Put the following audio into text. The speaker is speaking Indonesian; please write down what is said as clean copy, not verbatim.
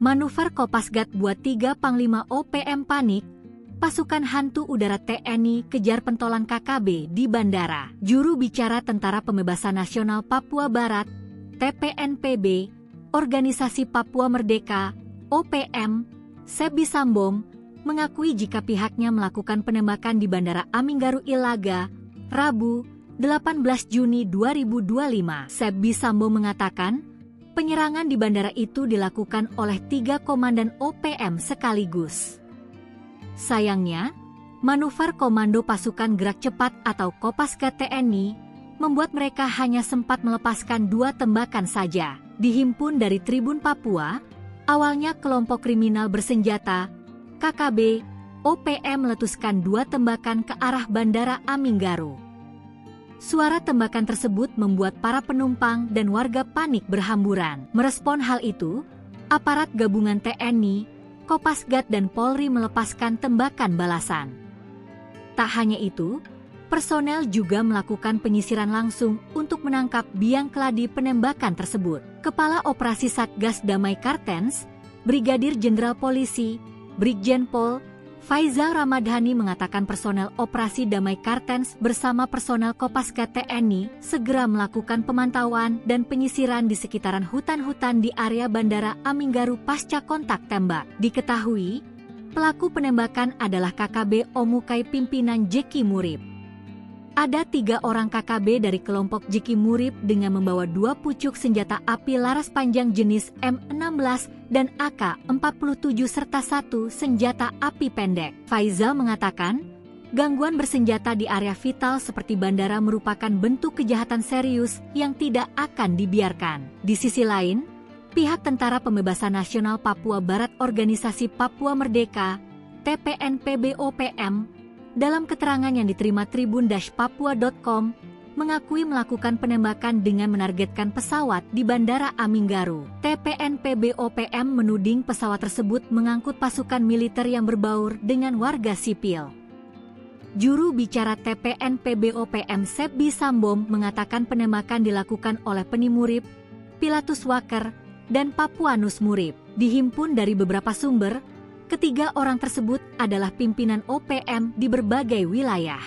Manuver Kopasgat buat 3 Panglima OPM panik, pasukan hantu udara TNI kejar pentolan KKB di bandara. Juru bicara Tentara Pembebasan Nasional Papua Barat, TPNPB, Organisasi Papua Merdeka, OPM, Sebbi Sambom, mengakui jika pihaknya melakukan penembakan di Bandara Aminggaru Ilaga, Rabu, 18 Juni 2025. Sebbi Sambom mengatakan, penyerangan di bandara itu dilakukan oleh 3 komandan OPM sekaligus. Sayangnya, manuver Komando Pasukan Gerak Cepat atau Kopasgat TNI membuat mereka hanya sempat melepaskan 2 tembakan saja. Dihimpun dari Tribun Papua, awalnya kelompok kriminal bersenjata, KKB, OPM meletuskan 2 tembakan ke arah Bandara Aminggaru. Suara tembakan tersebut membuat para penumpang dan warga panik berhamburan. Merespon hal itu, aparat gabungan TNI, Kopasgat dan Polri melepaskan tembakan balasan. Tak hanya itu, personel juga melakukan penyisiran langsung untuk menangkap biang keladi penembakan tersebut. Kepala Operasi Satgas Damai Kartens, Brigadir Jenderal Polisi, Brigjen Pol Faizal Ramadhani mengatakan personel Operasi Damai Kartens bersama personel Kopasgat TNI segera melakukan pemantauan dan penyisiran di sekitaran hutan-hutan di area Bandara Aminggaru pasca kontak tembak. Diketahui, pelaku penembakan adalah KKB Omukai pimpinan Jeki Murib. Ada 3 orang KKB dari kelompok Jeki Murib dengan membawa 2 pucuk senjata api laras panjang jenis M16 dan AK-47 serta 1 senjata api pendek. Faizal mengatakan, gangguan bersenjata di area vital seperti bandara merupakan bentuk kejahatan serius yang tidak akan dibiarkan. Di sisi lain, pihak Tentara Pembebasan Nasional Papua Barat Organisasi Papua Merdeka, TPNPB OPM, dalam keterangan yang diterima tribun-papua.com, mengakui melakukan penembakan dengan menargetkan pesawat di Bandara Aminggaru. TPNPB OPM menuding pesawat tersebut mengangkut pasukan militer yang berbaur dengan warga sipil. Juru bicara TPNPB OPM Sebbi Sambom mengatakan penembakan dilakukan oleh Penimurib, Pilatus Waker, dan Papuanus Murib. Dihimpun dari beberapa sumber, ketiga orang tersebut adalah pimpinan OPM di berbagai wilayah.